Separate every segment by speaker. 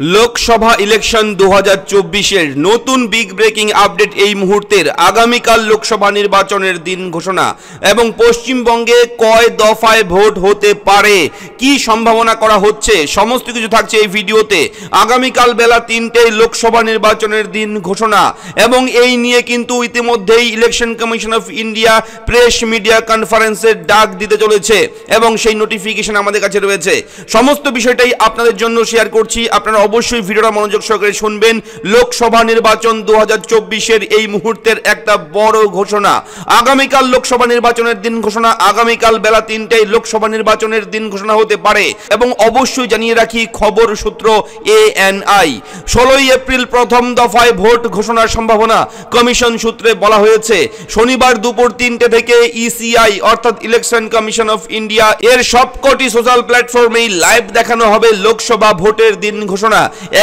Speaker 1: Lok Sabha election 2024 নতুন big breaking update এই মুহূর্তের আগামীকাল লোকসভা নির্বাচনের দিন ঘোষণা এবং পশ্চিমবঙ্গে কয় দফায় ভোট হতে পারে কি সম্ভাবনা করা হচ্ছে সমস্ত কিছু থাকছে এই ভিডিওতে। আগামীকাল বেলা 3টায় লোকসভা নির্বাচনের দিন ঘোষণা এবং এই নিয়ে কিন্তু ইতিমধ্যেই election commission of India press media কনফারেন্সের ডাক দিতে চলেছে এবং সেই নোটিফিকেশন আমাদের কাছে রয়েছে। সমস্ত বিষয়টাই আপনাদের জন্য শেয়ার করছি, আপনারা অবশ্যই ভিডিওটা মনোযোগ সহকারে শুনবেন। লোকসভা নির্বাচন 2024 এই মুহূর্তের একটা বড় ঘোষণা। আগামীকাল লোকসভা নির্বাচনের দিন ঘোষণা, আগামীকাল বেলা 3টায় লোকসভা নির্বাচনের দিন ঘোষণা হতে পারে এবং অবশ্যই জানিয়ে রাখি খবর সূত্র ANI 16 এপ্রিল প্রথম দফায় ভোট ঘোষণার সম্ভাবনা কমিশন সূত্রে বলা হয়েছে। শনিবার দুপুর 3টে থেকে ECI অর্থাৎ ইলেকশন কমিশন অফ ইন্ডিয়া এর সবকটি সোশ্যাল প্ল্যাটফর্মেই লাইভ দেখানো হবে লোকসভা ভোটের দিন ঘোষণা।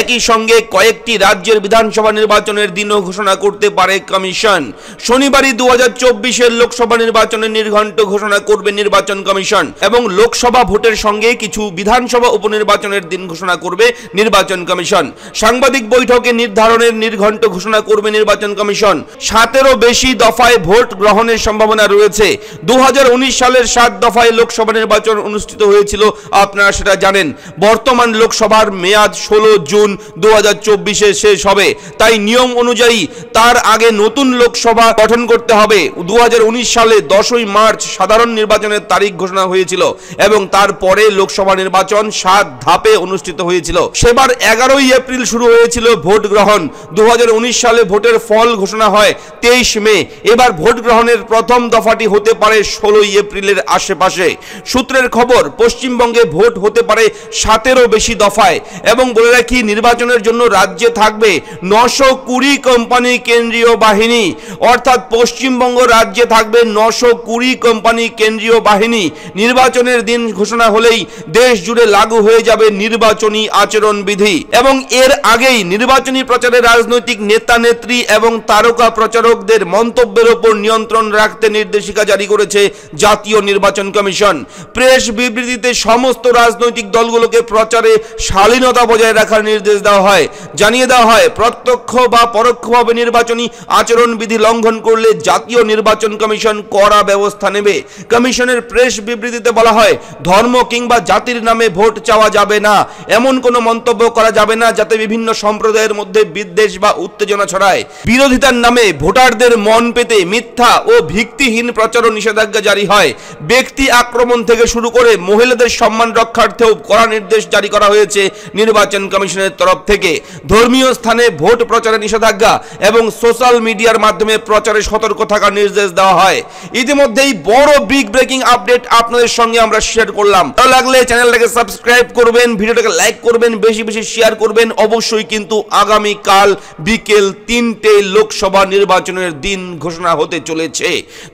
Speaker 1: একই সঙ্গে কয়েকটি রাজ্যের বিধানসভা নির্বাচনের দিনও ঘোষণা করতে পারে কমিশন। শনিবারই 2024 লোকসভা নির্বাচনের নির্ঘণ্ট ঘোষণা করবে নির্বাচন কমিশন এবং লোকসভা ভোটের সঙ্গে কিছু বিধানসভা উপনির্বাচনের দিন ঘোষণা করবে নির্বাচন কমিশন। সাংবাদিক বৈঠকে নির্ধারণের নির্ঘণ্ট ঘোষণা করবে নির্বাচন কমিশন। 7-এরও বেশি দফায় ভোট গ্রহণের সম্ভাবনা রয়েছে। 2019 সালের 7 দফায় লোকসভা নির্বাচন অনুষ্ঠিত হয়েছিল, আপনারা সেটা জানেন। বর্তমান লোকসভার মেয়াদ 16 জুন 2024 শেষ হবে, তাই নিয়ম অনুযায়ী তার আগে নতুন লোকসভা গঠন করতে হবে। 2019 সালে 10ই মার্চ সাধারণ নির্বাচনের তারিখ ঘোষণা হয়েছিল এবং তারপরে লোকসভা নির্বাচন 7 ধাপে অনুষ্ঠিত হয়েছিল। সেবার 11ই এপ্রিল শুরু হয়েছিল ভোট গ্রহণ। 2019 সালে ভোটের ফল ঘোষণা হয় 23 মে। এবার ভোট গ্রহণের প্রথম দফাটি হতে পারে 16ই এপ্রিলের আশেপাশে। সূত্রের খবর, পশ্চিমবঙ্গে ভোট হতে পারে 7-এরও বেশি দফায় এবং বলে রাখি নির্বাচনের জন্য রাজ্যে থাকবে 920 কোম্পানি কেন্দ্রীয় বাহিনী, অর্থাৎ পশ্চিমবঙ্গ রাজ্যে থাকবে 920 কোম্পানি কেন্দ্রীয় বাহিনী। নির্বাচনের দিন ঘোষণা হলেই দেশ জুড়ে লাগু হয়ে যাবে নির্বাচনী আচরণ বিধি এবং এর আগেই নির্বাচনী প্রচারে রাজনৈতিক নেতা নেত্রী এবং তারকা প্রচারকদের মন্তব্যের উপর নিয়ন্ত্রণ রাখতে নির্দেশিকা জারি করেছে জাতীয় নির্বাচন কমিশন। প্রেস বিবৃতিতে সমস্ত রাজনৈতিক দলগুলোকে প্রচারে শালীনতা বজায় রাখার নির্দেশ দেওয়া হয়। জানিয়ে দেওয়া হয় প্রত্যক্ষ বা পরোক্ষভাবে নির্বাচনী আচরণ বিধি লঙ্ঘন করলে জাতীয় নির্বাচন কমিশন কড়া ব্যবস্থা নেবে। কমিশনের প্রেস বিবৃতিতে বলা হয়, ধর্ম কিংবা জাতির নামে ভোট চাওয়া যাবে না, এমন কোনো মন্তব্য করা যাবে না যাতে বিভিন্ন সম্প্রদায়ের মধ্যে বিদ্বেষ বা উত্তেজনা ছড়ায়। বিরোধিতার নামে ভোটারদের মন পেতে মিথ্যা ও ভিত্তিহীন প্রচার ও নিষেধাজ্ঞা জারি হয়। ব্যক্তি আক্রমণ থেকে শুরু করে মহিলাদের সম্মান রক্ষার্থেও কড়া নির্দেশ জারি করা হয়েছে নির্বাচন কমিশনের তরফ থেকে। ধর্মীয় স্থানে ভোট প্রচারে নিষেধাজ্ঞা এবং সোশ্যাল মিডিয়ার মাধ্যমে প্রচারে সতর্ক থাকার নির্দেশ দেওয়া হয়। ইতিমধ্যেই বড় বিগ ব্রেকিং আপডেট আপনাদের সঙ্গে আমরা শেয়ার করলাম। ভালো লাগলে চ্যানেলটাকে সাবস্ক্রাইব করবেন, ভিডিওটাকে লাইক করবেন, বেশি বেশি শেয়ার করবেন। অবশ্যই কিন্তু আগামীকাল বিকেল 3টে লোকসভা নির্বাচনের দিন ঘোষণা হতে চলেছে।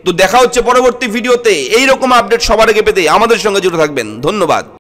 Speaker 1: তো দেখা হচ্ছে পরবর্তী ভিডিওতে। এইরকম আপডেট সবার আগে পেতে আমাদের সঙ্গে জুড়ে থাকবেন। ধন্যবাদ।